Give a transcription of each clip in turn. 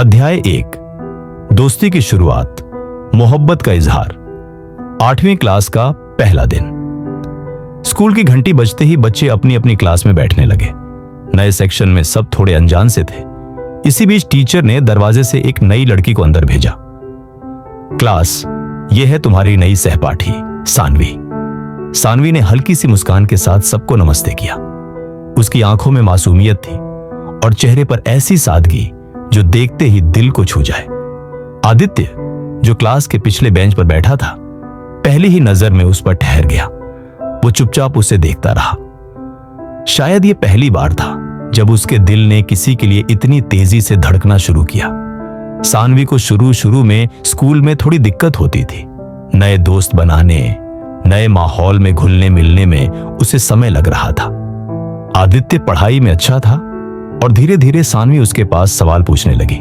अध्याय 1 दोस्ती की शुरुआत, मोहब्बत का इजहार। 8वीं क्लास का पहला दिन। स्कूल की घंटी बजते ही बच्चे अपनी अपनी क्लास में बैठने लगे। नए सेक्शन में सब थोड़े अनजान से थे। इसी बीच टीचर ने दरवाजे से एक नई लड़की को अंदर भेजा। क्लास, यह है तुम्हारी नई सहपाठी सानवी। सानवी ने हल्की सी मुस्कान के साथ सबको नमस्ते किया। उसकी आंखों में मासूमियत थी और चेहरे पर ऐसी सादगी जो देखते ही दिल को छू जाए। आदित्य, जो क्लास के पिछले बेंच पर बैठा था, पहली ही नजर में उस पर ठहर गया। वो चुपचाप उसे देखता रहा। शायद ये पहली बार था जब उसके दिल ने किसी के लिए इतनी तेजी से धड़कना शुरू किया। सानवी को शुरू में स्कूल में थोड़ी दिक्कत होती थी। नए दोस्त बनाने, नए माहौल में घुलने मिलने में उसे समय लग रहा था। आदित्य पढ़ाई में अच्छा था और धीरे धीरे सानवी उसके पास सवाल पूछने लगी।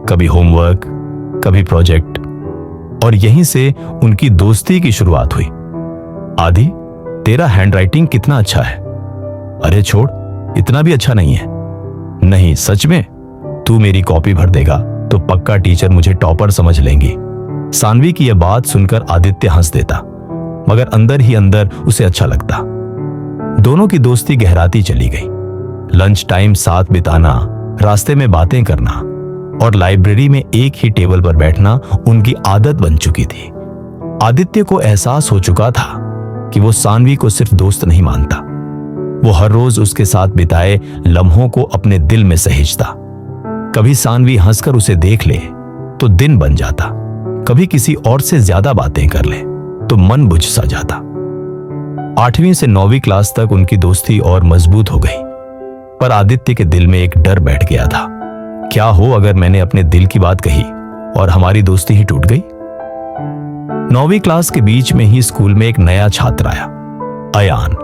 कभी होमवर्क, कभी प्रोजेक्ट, और यहीं से उनकी दोस्ती की शुरुआत हुई। आदि, तेरा हैंडराइटिंग कितना अच्छा है। अरे छोड़, इतना भी अच्छा नहीं है। नहीं, सच में तू मेरी कॉपी भर देगा तो पक्का टीचर मुझे टॉपर समझ लेंगी। सानवी की यह बात सुनकर आदित्य हंस देता, मगर अंदर ही अंदर उसे अच्छा लगता। दोनों की दोस्ती गहराती चली गई। लंच टाइम साथ बिताना, रास्ते में बातें करना और लाइब्रेरी में एक ही टेबल पर बैठना उनकी आदत बन चुकी थी। आदित्य को एहसास हो चुका था कि वो सानवी को सिर्फ दोस्त नहीं मानता। वो हर रोज उसके साथ बिताए लम्हों को अपने दिल में सहेजता। कभी सानवी हंसकर उसे देख ले तो दिन बन जाता, कभी किसी और से ज्यादा बातें कर ले तो मन बुझ सा जाता। 8वीं से 9वीं क्लास तक उनकी दोस्ती और मजबूत हो गई। पर आदित्य के दिल में एक डर बैठ गया था। क्या हो अगर मैंने अपने दिल की बात कही और हमारी दोस्ती ही टूट गई। 9वीं क्लास के बीच में ही स्कूल में एक नया छात्र आया, अयान।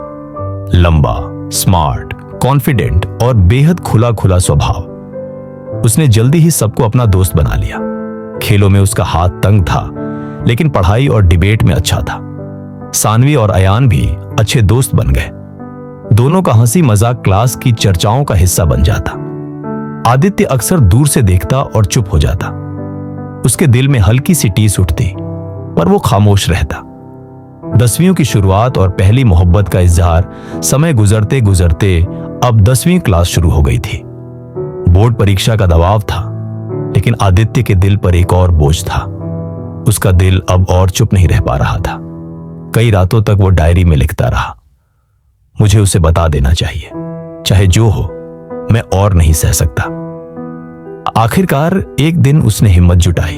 लंबा, स्मार्ट, कॉन्फिडेंट और बेहद खुला खुला स्वभाव। उसने जल्दी ही सबको अपना दोस्त बना लिया। खेलों में उसका हाथ तंग था, लेकिन पढ़ाई और डिबेट में अच्छा था। सानवी और अयान भी अच्छे दोस्त बन गए। दोनों का हंसी मजाक क्लास की चर्चाओं का हिस्सा बन जाता। आदित्य अक्सर दूर से देखता और चुप हो जाता। उसके दिल में हल्की सी टीस उठती, पर वो खामोश रहता। 10वीं की शुरुआत और पहली मोहब्बत का इजहार समय गुजरते गुजरते अब 10वीं क्लास शुरू हो गई थी। बोर्ड परीक्षा का दबाव था, लेकिन आदित्य के दिल पर एक और बोझ था। उसका दिल अब और चुप नहीं रह पा रहा था। कई रातों तक वो डायरी में लिखता रहा, मुझे उसे बता देना चाहिए, चाहे जो हो, मैं और नहीं सह सकता। आखिरकार एक दिन उसने हिम्मत जुटाई।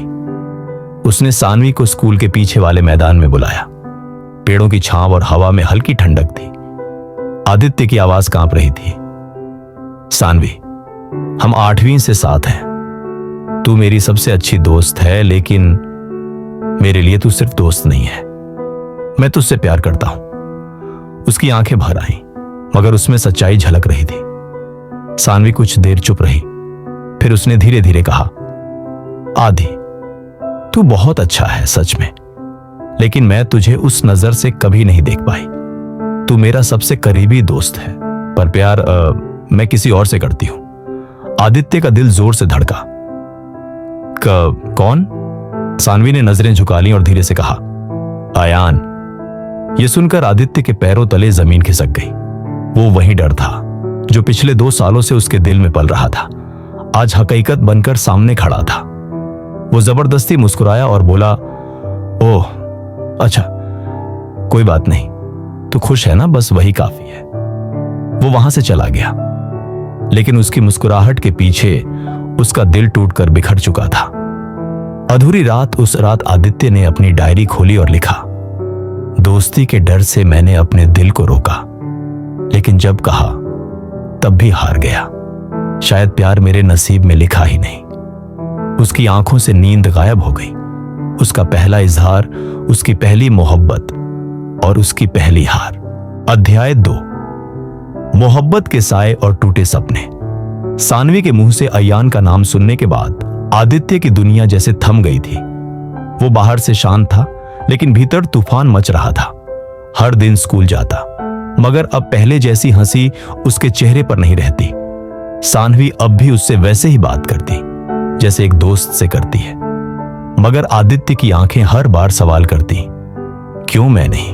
उसने सानवी को स्कूल के पीछे वाले मैदान में बुलाया। पेड़ों की छांव और हवा में हल्की ठंडक थी। आदित्य की आवाज कांप रही थी। सानवी, हम 8वीं से साथ हैं। तू मेरी सबसे अच्छी दोस्त है, लेकिन मेरे लिए तू सिर्फ दोस्त नहीं है। मैं तुझसे प्यार करता हूं। उसकी आंखें भर आईं, मगर उसमें सच्चाई झलक रही थी। सानवी कुछ देर चुप रही, फिर उसने धीरे धीरे कहा, आदि, तू बहुत अच्छा है सच में, लेकिन मैं तुझे उस नजर से कभी नहीं देख पाई। तू मेरा सबसे करीबी दोस्त है, पर प्यार मैं किसी और से करती हूं। आदित्य का दिल जोर से धड़का। कौन? सानवी ने नजरें झुका ली और धीरे से कहा, अयान। यह सुनकर आदित्य के पैरों तले जमीन खिसक गई। वो वही डर था जो पिछले 2 सालों से उसके दिल में पल रहा था, आज हकीकत बनकर सामने खड़ा था। वो जबरदस्ती मुस्कुराया और बोला, ओह अच्छा, कोई बात नहीं, तू खुश है ना, बस वही काफी है। वो वहां से चला गया, लेकिन उसकी मुस्कुराहट के पीछे उसका दिल टूटकर बिखर चुका था। अधूरी रात, उस रात आदित्य ने अपनी डायरी खोली और लिखा, दोस्ती के डर से मैंने अपने दिल को रोका, लेकिन जब कहा तब भी हार गया। शायद प्यार मेरे नसीब में लिखा ही नहीं। उसकी आंखों से नींद गायब हो गई। उसका पहला इजहार, उसकी पहली मोहब्बत और उसकी पहली हार। अध्याय 2 मोहब्बत के साए और टूटे सपने। सानवी के मुंह से अयान का नाम सुनने के बाद आदित्य की दुनिया जैसे थम गई थी। वो बाहर से शांत था, लेकिन भीतर तूफान मच रहा था। हर दिन स्कूल जाता, मगर अब पहले जैसी हंसी उसके चेहरे पर नहीं रहती। सानवी अब भी उससे वैसे ही बात करती, जैसे एक दोस्त से करती है। मगर आदित्य की आंखें हर बार सवाल करती, क्यों मैं नहीं,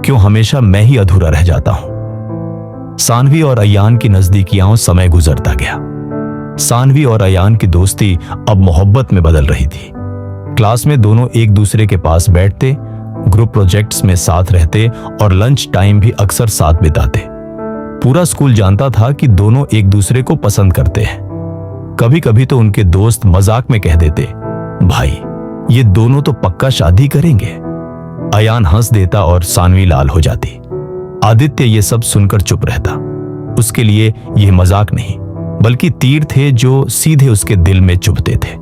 क्यों हमेशा मैं ही अधूरा रह जाता हूं। सानवी और अयान की नजदीकियां समय गुजरता गया। सानवी और अयान की दोस्ती अब मोहब्बत में बदल रही थी। क्लास में दोनों एक दूसरे के पास बैठते, ग्रुप प्रोजेक्ट्स में साथ रहते और लंच टाइम भी अक्सर साथ बिताते। पूरा स्कूल जानता था कि दोनों एक दूसरे को पसंद करते हैं। कभी कभी तो उनके दोस्त मजाक में कह देते, भाई ये दोनों तो पक्का शादी करेंगे। अयान हंस देता और सानवी लाल हो जाती। आदित्य ये सब सुनकर चुप रहता। उसके लिए यह मजाक नहीं बल्कि तीर थे जो सीधे उसके दिल में चुभते थे।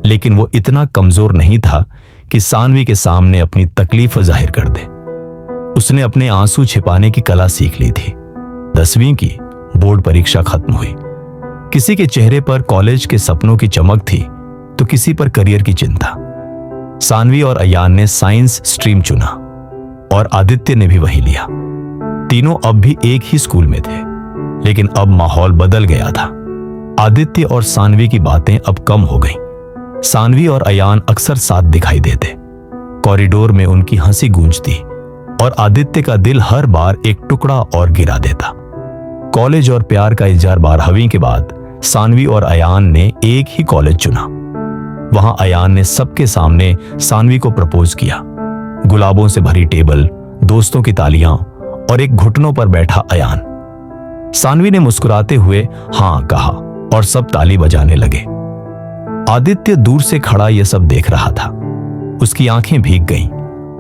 लेकिन वो इतना कमजोर नहीं था कि सानवी के सामने अपनी तकलीफ जाहिर कर दे। उसने अपने आंसू छिपाने की कला सीख ली थी। 10वीं की बोर्ड परीक्षा खत्म हुई। किसी के चेहरे पर कॉलेज के सपनों की चमक थी तो किसी पर करियर की चिंता। सानवी और अयान ने साइंस स्ट्रीम चुना और आदित्य ने भी वही लिया। तीनों अब भी एक ही स्कूल में थे, लेकिन अब माहौल बदल गया था। आदित्य और सानवी की बातें अब कम हो गईं। सानवी और अयान अक्सर साथ दिखाई देते। कॉरिडोर में उनकी हंसी गूंजती और आदित्य का दिल हर बार एक टुकड़ा और गिरा देता। कॉलेज और प्यार का इजहार 12वीं के बाद सानवी और अयान ने एक ही कॉलेज चुना। वहां अयान ने सबके सामने सानवी को प्रपोज किया। गुलाबों से भरी टेबल, दोस्तों की तालियां और एक घुटनों पर बैठा अयान। सानवी ने मुस्कुराते हुए हां कहा और सब ताली बजाने लगे। आदित्य दूर से खड़ा यह सब देख रहा था। उसकी आंखें भीग गईं,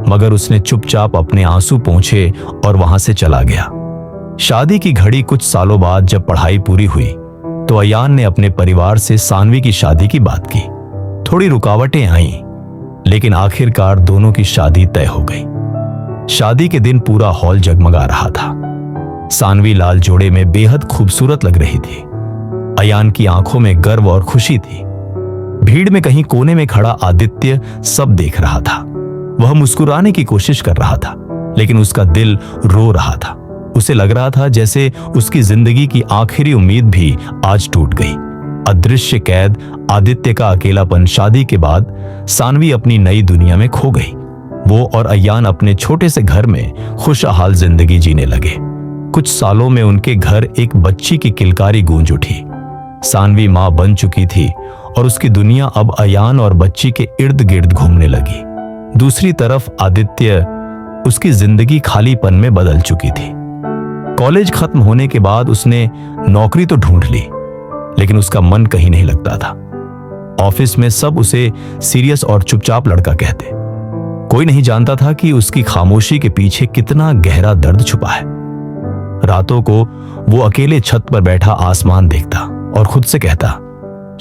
मगर उसने चुपचाप अपने आंसू पोंछे और वहां से चला गया। शादी की घड़ी कुछ सालों बाद जब पढ़ाई पूरी हुई तो अयान ने अपने परिवार से सानवी की शादी की बात की। थोड़ी रुकावटें आईं, लेकिन आखिरकार दोनों की शादी तय हो गई। शादी के दिन पूरा हॉल जगमगा रहा था। सानवी लाल जोड़े में बेहद खूबसूरत लग रही थी। अयान की आंखों में गर्व और खुशी थी। भीड़ में कहीं कोने में खड़ा आदित्य सब देख रहा था। वह मुस्कुराने की कोशिश कर रहा था, लेकिन उसका दिल रो रहा था। उसे लग रहा था जैसे उसकी जिंदगी की आखिरी उम्मीद भी आज टूट गई। अदृश्य कैद आदित्य का अकेलापन। शादी के बाद सानवी अपनी नई दुनिया में खो गई। वो और अयान अपने छोटे से घर में खुशहाल जिंदगी जीने लगे। कुछ सालों में उनके घर एक बच्ची की किलकारी गूंज उठी। सानवी मां बन चुकी थी और उसकी दुनिया अब अयान और बच्ची के इर्द गिर्द घूमने लगी। दूसरी तरफ आदित्य, उसकी जिंदगी खालीपन में बदल चुकी थी। कॉलेज खत्म होने के बाद उसने नौकरी तो ढूंढ ली, लेकिन उसका मन कहीं नहीं लगता था। ऑफिस में सब उसे सीरियस और चुपचाप लड़का कहते। कोई नहीं जानता था कि उसकी खामोशी के पीछे कितना गहरा दर्द छुपा है। रातों को वो अकेले छत पर बैठा आसमान देखता और खुद से कहता,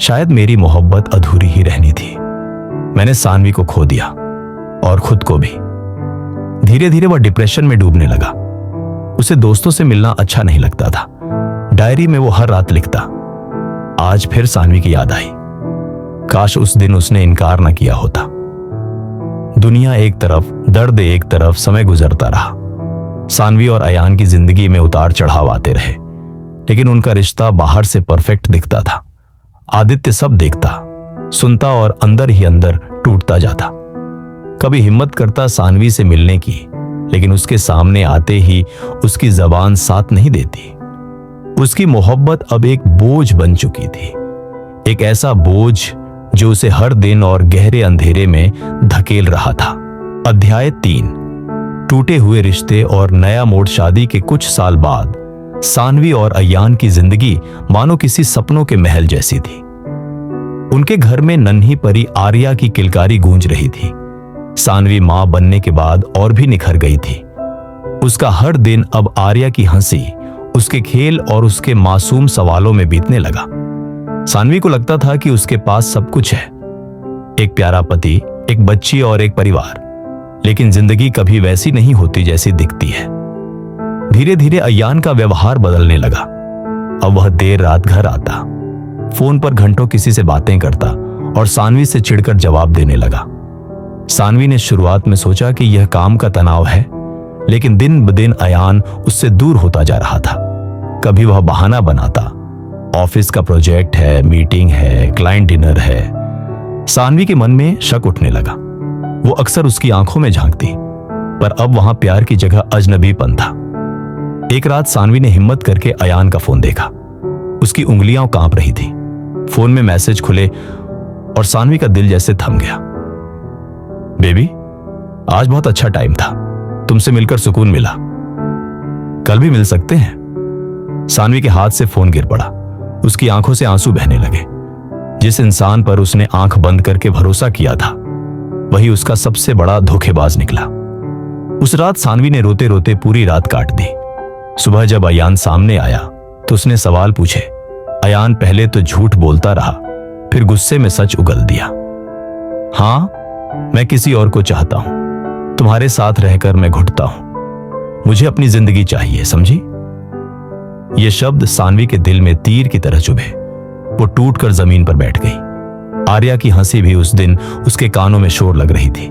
शायद मेरी मोहब्बत अधूरी ही रहनी थी। मैंने सानवी को खो दिया और खुद को भी। धीरे धीरे वह डिप्रेशन में डूबने लगा। उसे दोस्तों से मिलना अच्छा नहीं लगता था। डायरी में वो हर रात लिखता, आज फिर सानवी की याद आई। काश उस दिन उसने इनकार न किया होता। दुनिया एक तरफ, दर्द एक तरफ, समय गुजरता रहा। सानवी और अयान की जिंदगी में उतार चढ़ाव आते रहे, लेकिन उनका रिश्ता बाहर से परफेक्ट दिखता था। आदित्य सब देखता, सुनता और अंदर ही अंदर टूटता जाता। कभी हिम्मत करता सानवी से मिलने की, लेकिन उसके सामने आते ही उसकी जबान साथ नहीं देती। उसकी मोहब्बत अब एक बोझ बन चुकी थी, एक ऐसा बोझ जो उसे हर दिन और गहरे अंधेरे में धकेल रहा था। अध्याय 3, टूटे हुए रिश्ते और नया मोड़। शादी के कुछ साल बाद सानवी और अयान की जिंदगी मानो किसी सपनों के महल जैसी थी। उनके घर में नन्ही परी आर्या की किलकारी गूंज रही थी। सानवी मां बनने के बाद और भी निखर गई थी। उसका हर दिन अब आर्या की हंसी, उसके खेल और उसके मासूम सवालों में बीतने लगा। सानवी को लगता था कि उसके पास सब कुछ है, एक प्यारा पति, एक बच्ची और एक परिवार, लेकिन जिंदगी कभी वैसी नहीं होती जैसी दिखती है। धीरे धीरे अयान का व्यवहार बदलने लगा। अब वह देर रात घर आता, फोन पर घंटों किसी से बातें करता और सानवी से चिढ़कर जवाब देने लगा। सानवी ने शुरुआत में सोचा कि यह काम का तनाव है, लेकिन दिन ब दिन अयान उससे दूर होता जा रहा था। कभी वह बहाना बनाता, ऑफिस का प्रोजेक्ट है, मीटिंग है, क्लाइंट डिनर है। सानवी के मन में शक उठने लगा। वो अक्सर उसकी आंखों में झांकती, पर अब वहां प्यार की जगह अजनबीपन था। एक रात सानवी ने हिम्मत करके अयान का फोन देखा। उसकी उंगलियां कांप रही थी। फोन में मैसेज खुले और सानवी का दिल जैसे थम गया। बेबी, आज बहुत अच्छा टाइम था, तुमसे मिलकर सुकून मिला, कल भी मिल सकते हैं। सानवी के हाथ से फोन गिर पड़ा। उसकी आंखों से आंसू बहने लगे। जिस इंसान पर उसने आंख बंद करके भरोसा किया था, वही उसका सबसे बड़ा धोखेबाज निकला। उस रात सानवी ने रोते रोते पूरी रात काट दी। सुबह जब अयान सामने आया तो उसने सवाल पूछे। अयान पहले तो झूठ बोलता रहा, फिर गुस्से में सच उगल दिया। हां, मैं किसी और को चाहता हूं, तुम्हारे साथ रहकर मैं घुटता हूं, मुझे अपनी जिंदगी चाहिए, समझी? ये शब्द सानवी के दिल में तीर की तरह चुभे। वो टूटकर जमीन पर बैठ गई। आर्या की हंसी भी उस दिन उसके कानों में शोर लग रही थी।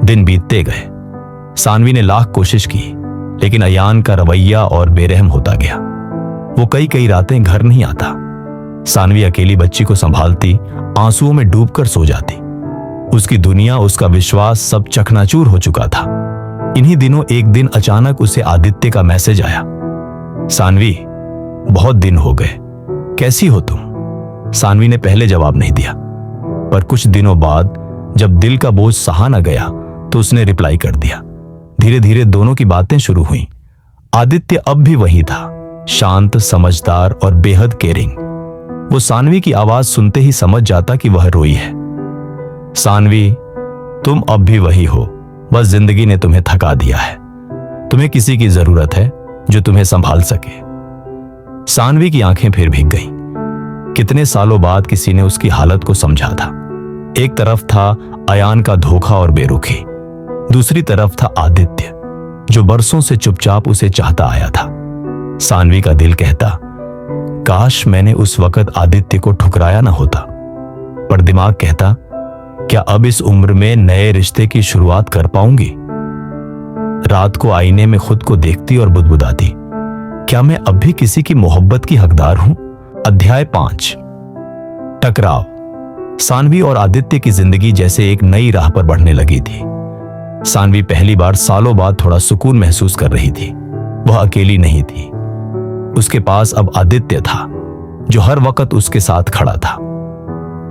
दिन बीतते गए। सानवी ने लाख कोशिश की, लेकिन अयान का रवैया और बेरहम होता गया। वो कई कई रातें घर नहीं आता। सानवी अकेली बच्ची को संभालती, आंसुओं में डूबकर सो जाती। उसकी दुनिया, उसका विश्वास सब चकनाचूर हो चुका था। इन्हीं दिनों एक दिन अचानक उसे आदित्य का मैसेज आया। सानवी, बहुत दिन हो गए, कैसी हो तुम? सानवी ने पहले जवाब नहीं दिया, पर कुछ दिनों बाद जब दिल का बोझ सहा न गया तो उसने रिप्लाई कर दिया। धीरे धीरे दोनों की बातें शुरू हुई। आदित्य अब भी वही था, शांत, समझदार और बेहद केयरिंग। वो सानवी की आवाज सुनते ही समझ जाता कि वह रोई है। सानवी, तुम अब भी वही हो, बस जिंदगी ने तुम्हें थका दिया है। तुम्हें किसी की जरूरत है जो तुम्हें संभाल सके। सानवी की आंखें फिर भीग गईं। कितने सालों बाद किसी ने उसकी हालत को समझा था। एक तरफ था अयान का धोखा और बेरुखी, दूसरी तरफ था आदित्य, जो बरसों से चुपचाप उसे चाहता आया था। सानवी का दिल कहता, काश मैंने उस वक्त आदित्य को ठुकराया ना होता। पर दिमाग कहता, क्या अब इस उम्र में नए रिश्ते की शुरुआत कर पाऊंगी? रात को आईने में खुद को देखती और बुदबुदाती, क्या मैं अब भी किसी की मोहब्बत की हकदार हूं? अध्याय 5। टकराव। सानवी और आदित्य की जिंदगी जैसे एक नई राह पर बढ़ने लगी थी। सानवी पहली बार सालों बाद थोड़ा सुकून महसूस कर रही थी। वह अकेली नहीं थी। उसके पास अब आदित्य था, जो हर वक्त उसके साथ खड़ा था।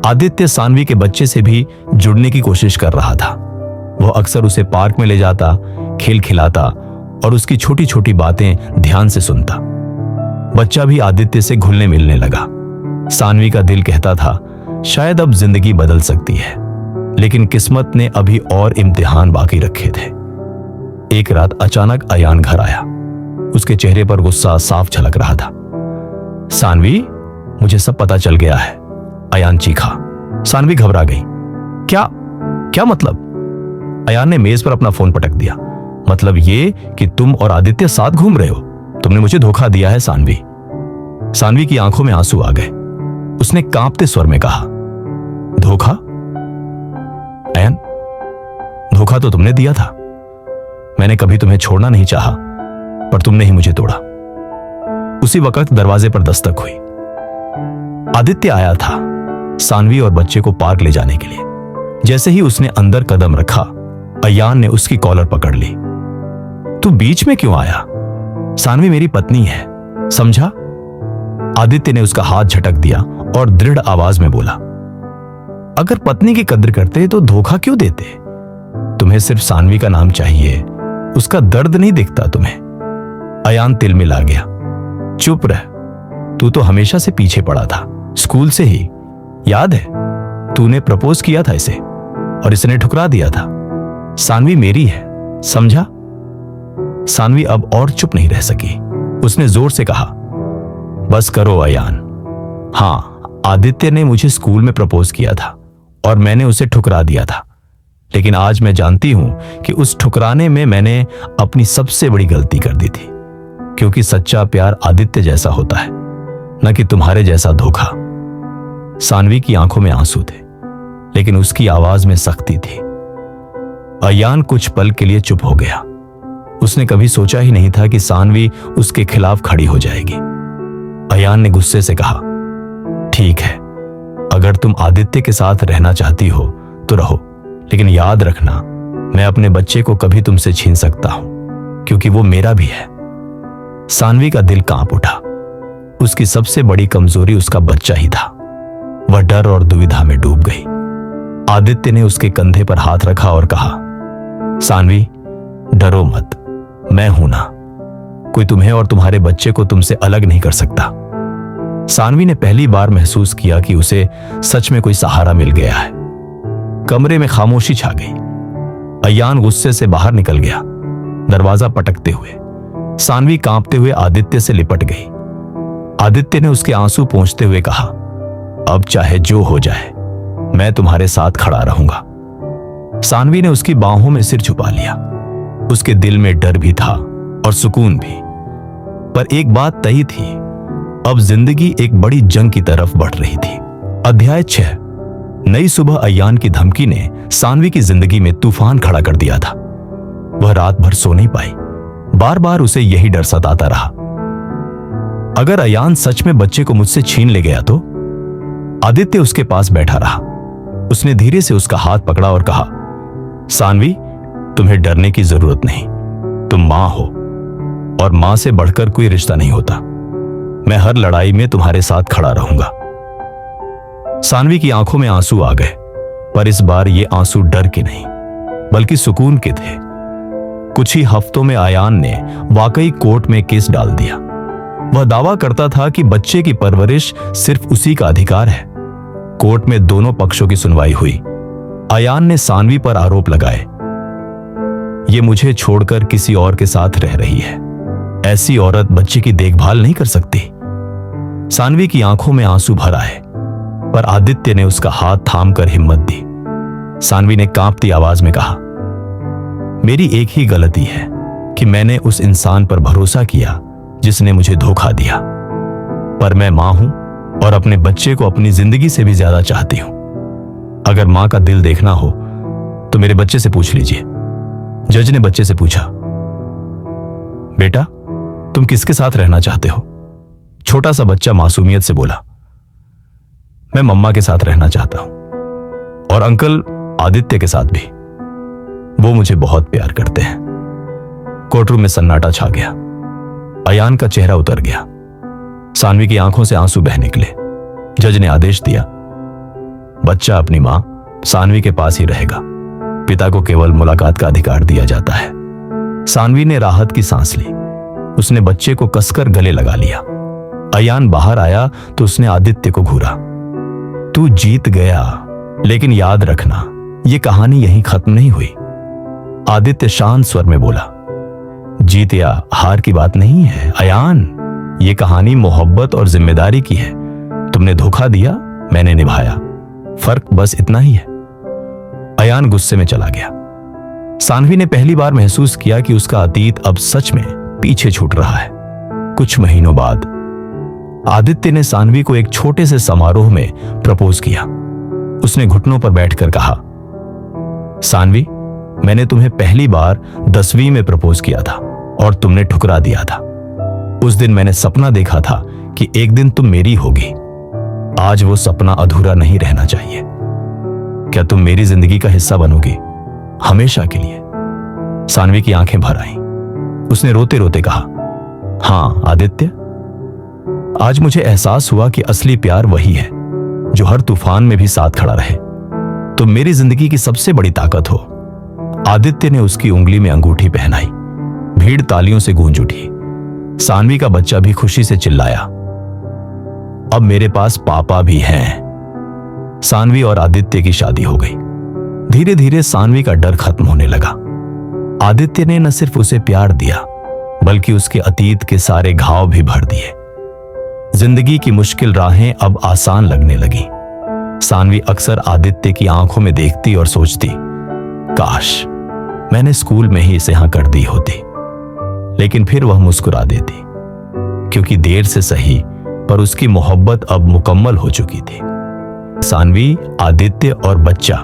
आदित्य सानवी के बच्चे से भी जुड़ने की कोशिश कर रहा था। वह अक्सर उसे पार्क में ले जाता, खेल खिलाता और उसकी छोटी छोटी बातें ध्यान से सुनता। बच्चा भी आदित्य से घुलने मिलने लगा। सानवी का दिल कहता था, शायद अब जिंदगी बदल सकती है, लेकिन किस्मत ने अभी और इम्तिहान बाकी रखे थे। एक रात अचानक अयान घर आया। उसके चेहरे पर गुस्सा साफ झलक रहा था। सानवी, मुझे सब पता चल गया है, अयान चीखा। सानवी घबरा गई। क्या मतलब? अयान ने मेज पर अपना फोन पटक दिया। मतलब ये कि तुम और आदित्य साथ घूम रहे हो? तुमने मुझे धोखा दिया है सानवी। सानवी की आंखों में आंसू आ गए। उसने कांपते स्वर में कहा, धोखा? अयान, धोखा तो तुमने दिया था। मैंने कभी तुम्हें छोड़ना नहीं चाहा, पर तुमने ही मुझे तोड़ा। उसी वक्त दरवाजे पर दस्तक हुई। आदित्य आया था, सानवी और बच्चे को पार्क ले जाने के लिए। जैसे ही उसने अंदर कदम रखा, अयान ने उसकी कॉलर पकड़ ली। तू बीच में क्यों आया? सानवी मेरी पत्नी है, समझा? आदित्य ने उसका हाथ झटक दिया और दृढ़ आवाज में बोला, अगर पत्नी की कद्र करते तो धोखा क्यों देते? तुम्हें सिर्फ सानवी का नाम चाहिए, उसका दर्द नहीं दिखता तुम्हें। अयान तिलमिला गया। चुप रह, तू तो हमेशा से पीछे पड़ा था, स्कूल से ही। याद है, तूने प्रपोज किया था इसे और इसने ठुकरा दिया था। सानवी मेरी है, समझा? सानवी अब और चुप नहीं रह सकी। उसने जोर से कहा, बस करो अयान। हां, आदित्य ने मुझे स्कूल में प्रपोज किया था और मैंने उसे ठुकरा दिया था, लेकिन आज मैं जानती हूं कि उस ठुकराने में मैंने अपनी सबसे बड़ी गलती कर दी थी, क्योंकि सच्चा प्यार आदित्य जैसा होता है, न कि तुम्हारे जैसा धोखा। सानवी की आंखों में आंसू थे, लेकिन उसकी आवाज में सख्ती थी। अयान कुछ पल के लिए चुप हो गया। उसने कभी सोचा ही नहीं था कि सानवी उसके खिलाफ खड़ी हो जाएगी। अयान ने गुस्से से कहा, ठीक है, अगर तुम आदित्य के साथ रहना चाहती हो तो रहो, लेकिन याद रखना मैं अपने बच्चे को कभी तुमसे छीन सकता हूं, क्योंकि वो मेरा भी है। सानवी का दिल कांप उठा। उसकी सबसे बड़ी कमजोरी उसका बच्चा ही था। वह डर और दुविधा में डूब गई। आदित्य ने उसके कंधे पर हाथ रखा और कहा, सानवी, डरो मत, मैं हूं ना, कोई तुम्हें और तुम्हारे बच्चे को तुमसे अलग नहीं कर सकता। सानवी ने पहली बार महसूस किया कि उसे सच में कोई सहारा मिल गया है। कमरे में खामोशी छा गई। अयान गुस्से से बाहर निकल गया, दरवाजा पटकते हुए। सानवी कांपते हुए आदित्य से लिपट गई। आदित्य ने उसके आंसू पोंछते हुए कहा, अब चाहे जो हो जाए, मैं तुम्हारे साथ खड़ा रहूंगा। सानवी ने उसकी बाहों में सिर छुपा लिया। उसके दिल में डर भी था और सुकून भी, पर एक बात तय थी, अब जिंदगी एक बड़ी जंग की तरफ बढ़ रही थी। अध्याय 6। नई सुबह अयान की धमकी ने सानवी की जिंदगी में तूफान खड़ा कर दिया था। वह रात भर सो नहीं पाई। बार बार उसे यही डर सताता रहा, अगर अयान सच में बच्चे को मुझसे छीन ले गया तो। आदित्य उसके पास बैठा रहा। उसने धीरे से उसका हाथ पकड़ा और कहा, सानवी, तुम्हें डरने की जरूरत नहीं, तुम मां हो और मां से बढ़कर कोई रिश्ता नहीं होता। मैं हर लड़ाई में तुम्हारे साथ खड़ा रहूंगा। सानवी की आंखों में आंसू आ गए, पर इस बार ये आंसू डर के नहीं बल्कि सुकून के थे। कुछ ही हफ्तों में अयान ने वाकई कोर्ट में केस डाल दिया। वह दावा करता था कि बच्चे की परवरिश सिर्फ उसी का अधिकार है। कोर्ट में दोनों पक्षों की सुनवाई हुई। अयान ने सानवी पर आरोप लगाए, ये मुझे छोड़कर किसी और के साथ रह रही है, ऐसी औरत बच्चे की देखभाल नहीं कर सकती। सानवी की आंखों में आंसू भर आए, पर आदित्य ने उसका हाथ थामकर हिम्मत दी। सानवी ने कांपती आवाज में कहा, मेरी एक ही गलती है कि मैंने उस इंसान पर भरोसा किया जिसने मुझे धोखा दिया, पर मैं मां हूं और अपने बच्चे को अपनी जिंदगी से भी ज्यादा चाहती हूं। अगर मां का दिल देखना हो तो मेरे बच्चे से पूछ लीजिए। जज ने बच्चे से पूछा, बेटा, तुम किसके साथ रहना चाहते हो? छोटा सा बच्चा मासूमियत से बोला, मैं मम्मा के साथ रहना चाहता हूं और अंकल आदित्य के साथ भी, वो मुझे बहुत प्यार करते हैं। कोर्टरूम में सन्नाटा छा गया। अयान का चेहरा उतर गया। सानवी की आंखों से आंसू बह निकले। जज ने आदेश दिया, बच्चा अपनी मां सानवी के पास ही रहेगा, पिता को केवल मुलाकात का अधिकार दिया जाता है। सानवी ने राहत की सांस ली। उसने बच्चे को कसकर गले लगा लिया। अयान बाहर आया तो उसने आदित्य को घूरा, तू जीत गया, लेकिन याद रखना यह कहानी यहीं खत्म नहीं हुई। आदित्य शांत स्वर में बोला, जीत या हार की बात नहीं है अयान, ये कहानी मोहब्बत और जिम्मेदारी की है। तुमने धोखा दिया, मैंने निभाया, फर्क बस इतना ही है। अयान गुस्से में चला गया। सानवी ने पहली बार महसूस किया कि उसका अतीत अब सच में पीछे छूट रहा है। कुछ महीनों बाद आदित्य ने सानवी को एक छोटे से समारोह में प्रपोज किया। उसने घुटनों पर बैठकर कहा, सानवी, मैंने तुम्हें पहली बार 10वीं में प्रपोज किया था और तुमने ठुकरा दिया था। उस दिन मैंने सपना देखा था कि एक दिन तुम मेरी होगी। आज वो सपना अधूरा नहीं रहना चाहिए। क्या तुम मेरी जिंदगी का हिस्सा बनोगी हमेशा के लिए? सानवी की आंखें भर आईं। उसने रोते रोते कहा, हां आदित्य, आज मुझे एहसास हुआ कि असली प्यार वही है जो हर तूफान में भी साथ खड़ा रहे। तुम मेरी जिंदगी की सबसे बड़ी ताकत हो। आदित्य ने उसकी उंगली में अंगूठी पहनाई। भीड़ तालियों से गूंज उठी। सानवी का बच्चा भी खुशी से चिल्लाया, अब मेरे पास पापा भी हैं। सानवी और आदित्य की शादी हो गई। धीरे धीरे सानवी का डर खत्म होने लगा। आदित्य ने न सिर्फ उसे प्यार दिया, बल्कि उसके अतीत के सारे घाव भी भर दिए। जिंदगी की मुश्किल राहें अब आसान लगने लगी। सानवी अक्सर आदित्य की आंखों में देखती और सोचती, काश मैंने स्कूल में ही इसे हां कर दी होती। लेकिन फिर वह मुस्कुरा देती, क्योंकि देर से सही पर उसकी मोहब्बत अब मुकम्मल हो चुकी थी। सानवी, आदित्य और बच्चा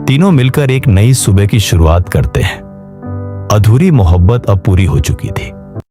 तीनों मिलकर एक नई सुबह की शुरुआत करते हैं। अधूरी मोहब्बत अब पूरी हो चुकी थी।